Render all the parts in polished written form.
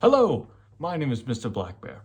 Hello, my name is Mr.BlackBear.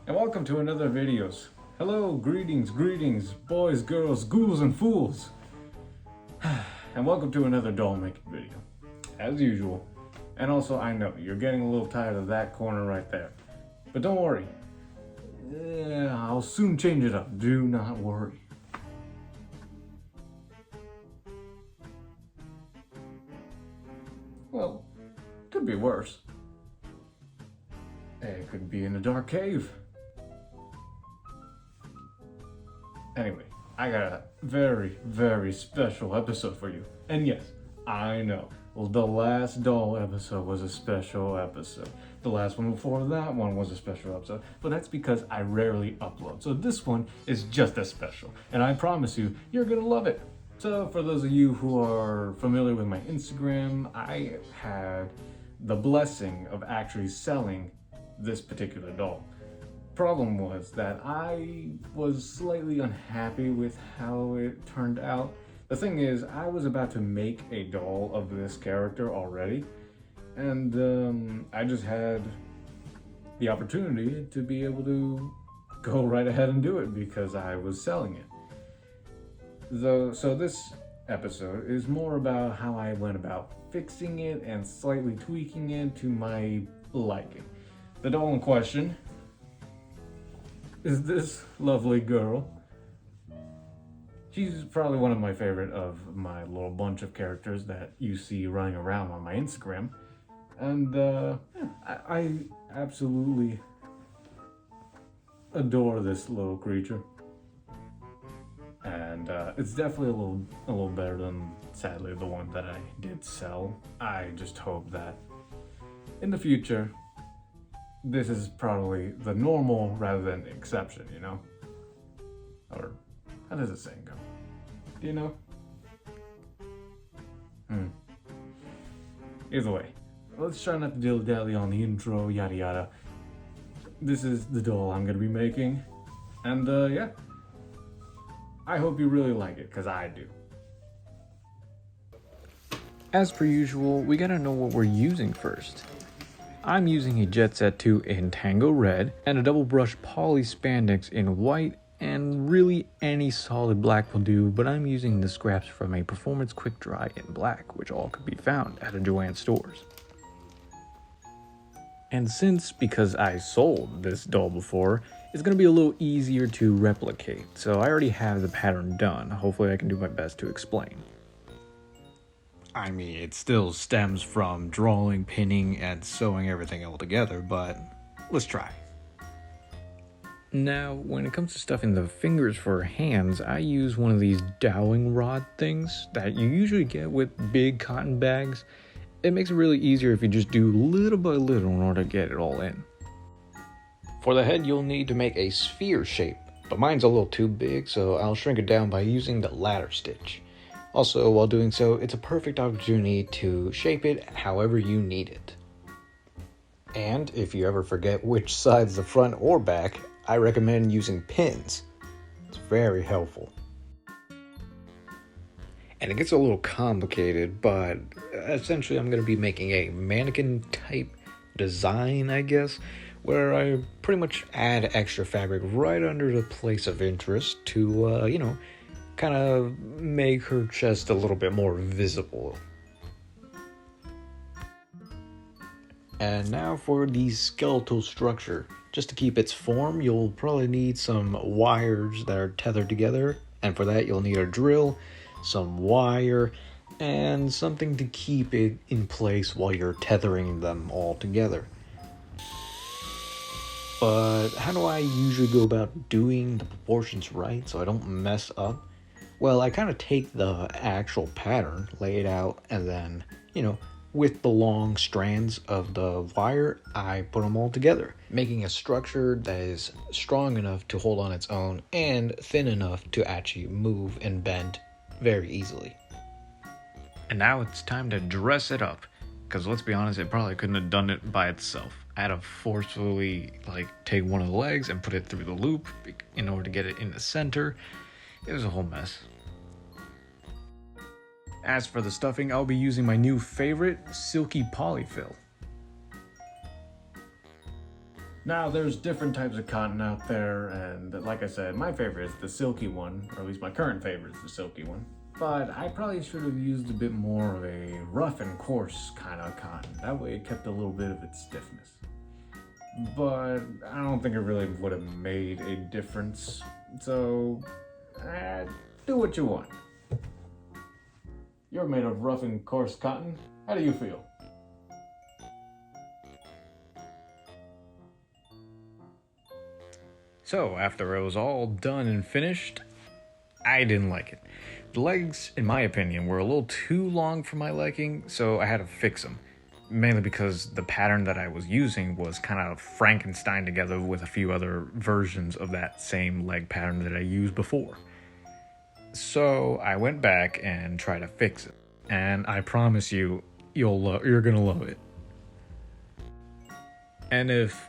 And welcome to another videos. Hello, greetings, boys, girls, ghouls, and fools. And welcome to another doll making video, as usual. And also, I know you're getting a little tired of that corner right there, but don't worry. I'll soon change it up. Do not worry. Well, could be worse. It could be in a dark cave. Anyway, I got a very, very special episode for you. And yes, I know, the last doll episode was a special episode. The last one before that one was a special episode. But that's because I rarely upload. So this one is just as special. And I promise you, you're gonna love it. So for those of you who are familiar with my Instagram, I had the blessing of actually selling this particular doll. Problem was that I was slightly unhappy with how it turned out. The thing is, I was about to make a doll of this character already, and I just had the opportunity to be able to go right ahead and do it because I was selling it. So this episode is more about how I went about fixing it and slightly tweaking it to my liking. The doll in question is this lovely girl. She's probably one of my favorite of my little bunch of characters that you see running around on my Instagram. And I absolutely adore this little creature. And it's definitely a little better than, sadly, the one that I did sell. I just hope that in the future, this is probably the normal rather than the exception, you know? Or how does the saying go? Do you know? Either way, let's try not to dilly-dally on the intro, yada yada. This is the doll I'm gonna be making. And yeah. I hope you really like it, because I do. As per usual, we gotta know what we're using first. I'm using a Jet Set 2 in Tango Red and a double brush poly spandex in white, and really any solid black will do, but I'm using the scraps from a Performance Quick Dry in black, which all could be found at a Joann stores. And because I sold this doll before, it's going to be a little easier to replicate, so I already have the pattern done. Hopefully I can do my best to explain. I mean, it still stems from drawing, pinning, and sewing everything all together, but let's try. Now, when it comes to stuffing the fingers for hands, I use one of these dowling rod things that you usually get with big cotton bags. It makes it really easier if you just do little by little in order to get it all in. For the head, you'll need to make a sphere shape, but mine's a little too big, so I'll shrink it down by using the ladder stitch. Also, while doing so, it's a perfect opportunity to shape it however you need it. And if you ever forget which side's the front or back, I recommend using pins. It's very helpful. And it gets a little complicated, but essentially I'm going to be making a mannequin type design, I guess, where I pretty much add extra fabric right under the place of interest to, kind of make her chest a little bit more visible. And now for the skeletal structure. Just to keep its form, you'll probably need some wires that are tethered together, and for that you'll need a drill, some wire, and something to keep it in place while you're tethering them all together. But how do I usually go about doing the proportions right so I don't mess up? Well, I kind of take the actual pattern, lay it out, and then, with the long strands of the wire, I put them all together, making a structure that is strong enough to hold on its own and thin enough to actually move and bend very easily. And now it's time to dress it up, because let's be honest, it probably couldn't have done it by itself. I had to forcefully take one of the legs and put it through the loop in order to get it in the center. It was a whole mess. As for the stuffing, I'll be using my new favorite, silky polyfill. Now, there's different types of cotton out there, and like I said, my favorite is the silky one, or at least my current favorite is the silky one. But I probably should have used a bit more of a rough and coarse kind of cotton. That way it kept a little bit of its stiffness. But I don't think it really would have made a difference. So, do what you want. You're made of rough and coarse cotton. How do you feel? So, after it was all done and finished, I didn't like it. The legs, in my opinion, were a little too long for my liking, so I had to fix them. Mainly because the pattern that I was using was kind of Frankenstein together with a few other versions of that same leg pattern that I used before. So I went back and tried to fix it, and I promise you, you're gonna love it. And if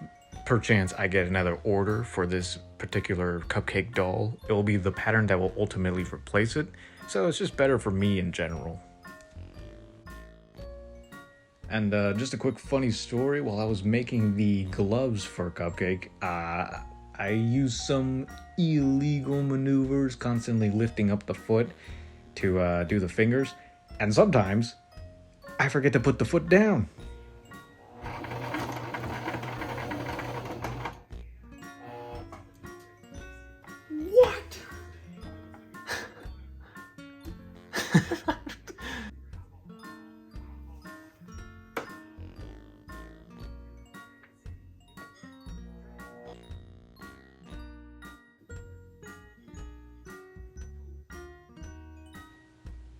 perchance I get another order for this particular cupcake doll, it will be the pattern that will ultimately replace it, so it's just better for me in general. And just a quick funny story, while I was making the gloves for Cupcake, I used some illegal maneuvers, constantly lifting up the foot to do the fingers, and sometimes I forget to put the foot down. What?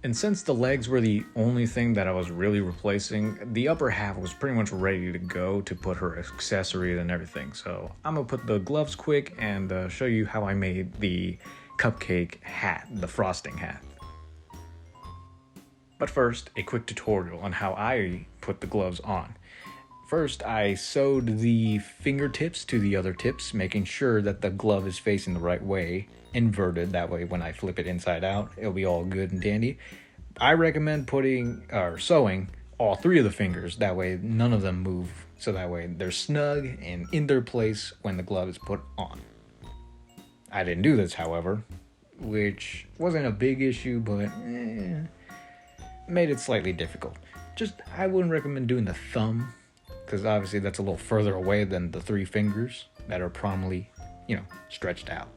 And since the legs were the only thing that I was really replacing, the upper half was pretty much ready to go to put her accessories and everything. So I'm gonna put the gloves quick and show you how I made the cupcake hat, the frosting hat. But first, a quick tutorial on how I put the gloves on. First, I sewed the fingertips to the other tips, making sure that the glove is facing the right way, inverted, that way when I flip it inside out, it'll be all good and dandy. I recommend sewing all three of the fingers, that way none of them move, so that way they're snug and in their place when the glove is put on. I didn't do this, however, which wasn't a big issue, but made it slightly difficult. I wouldn't recommend doing the thumb, because obviously that's a little further away than the three fingers that are prominently, stretched out.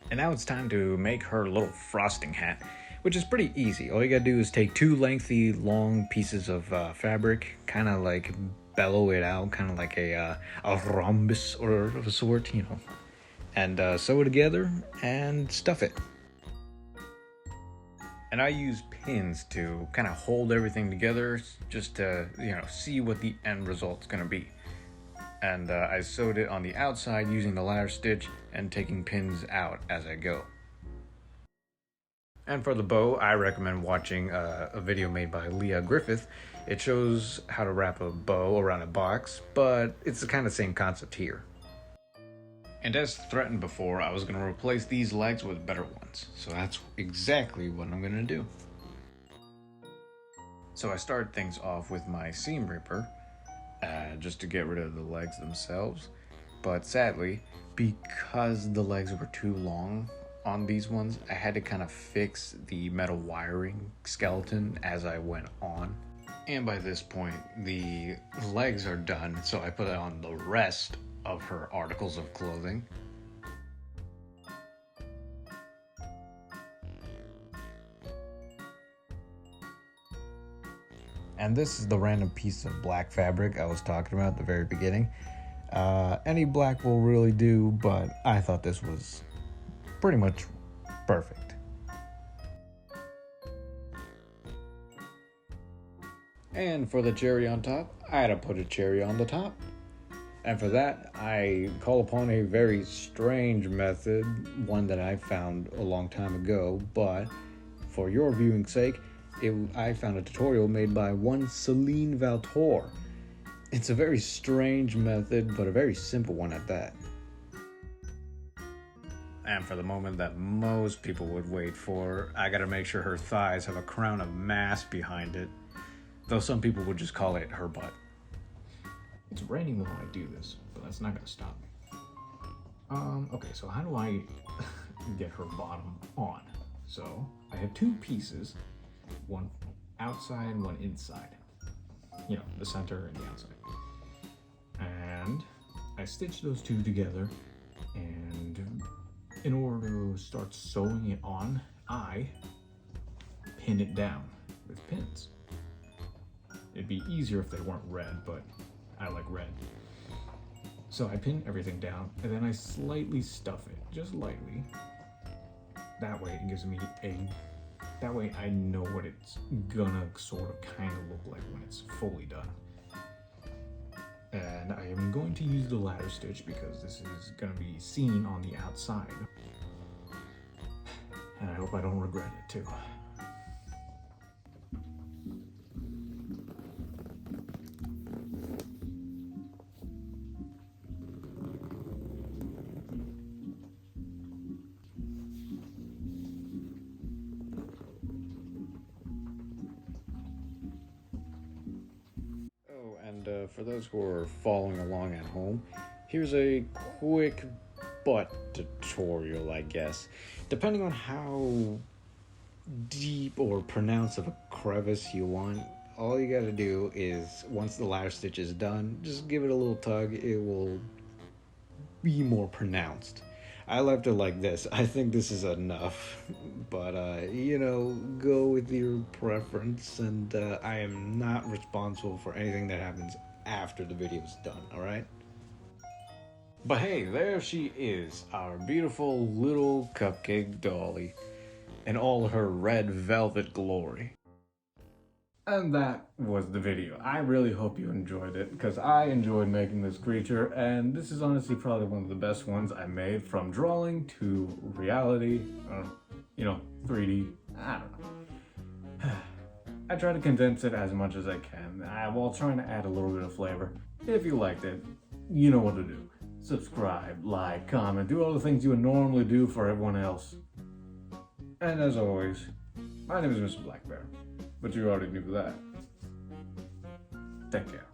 And now it's time to make her little frosting hat, which is pretty easy. All you gotta do is take two lengthy, long pieces of fabric, kind of like bellow it out, kind of like a rhombus or of a sort, and sew it together and stuff it. And I use pins to kind of hold everything together just to, see what the end result's gonna be. And I sewed it on the outside using the ladder stitch and taking pins out as I go. And for the bow, I recommend watching a video made by Leah Griffith. It shows how to wrap a bow around a box, but it's the kind of same concept here. And as threatened before, I was going to replace these legs with better ones. So that's exactly what I'm going to do. So I started things off with my seam ripper, just to get rid of the legs themselves. But sadly, because the legs were too long on these ones, I had to kind of fix the metal wiring skeleton as I went on. And by this point, the legs are done, so I put on the rest of her articles of clothing. And this is the random piece of black fabric I was talking about at the very beginning. Any black will really do, but I thought this was pretty much perfect. And for the cherry on top, I had to put a cherry on the top. And for that, I call upon a very strange method, one that I found a long time ago, but for your viewing's sake, I found a tutorial made by one Celine Valtor. It's a very strange method, but a very simple one at that. And for the moment that most people would wait for, I gotta make sure her thighs have a crown of mass behind it. Though some people would just call it her butt. It's raining while I do this, but that's not gonna stop me. Okay, so how do I get her bottom on? So I have two pieces, one outside and one inside. You know, the center and the outside. And I stitch those two together, and in order to start sewing it on, I pin it down with pins. It'd be easier if they weren't red, but I like red. So I pin everything down, and then I slightly stuff it, just lightly. That way it gives me that way I know what it's gonna sort of kind of look like when it's fully done. And I am going to use the ladder stitch because this is gonna be seen on the outside. And I hope I don't regret it too. For those who are following along at home, here's a quick butt tutorial, I guess. Depending on how deep or pronounced of a crevice you want, all you gotta do is, once the ladder stitch is done, just give it a little tug. It will be more pronounced. I left it like this. I think this is enough, but you know, go with your preference, and I am not responsible for anything that happens after the video is done, alright? But hey, there she is, our beautiful little cupcake dolly, in all her red velvet glory. And that was the video. I really hope you enjoyed it, because I enjoyed making this creature, and this is honestly probably one of the best ones I made, from drawing to reality, you know, 3D, I don't know. I try to condense it as much as I can, while trying to add a little bit of flavor. If you liked it, you know what to do. Subscribe, like, comment, do all the things you would normally do for everyone else. And as always, my name is Mr.BlackBear. But you already knew that. Take care.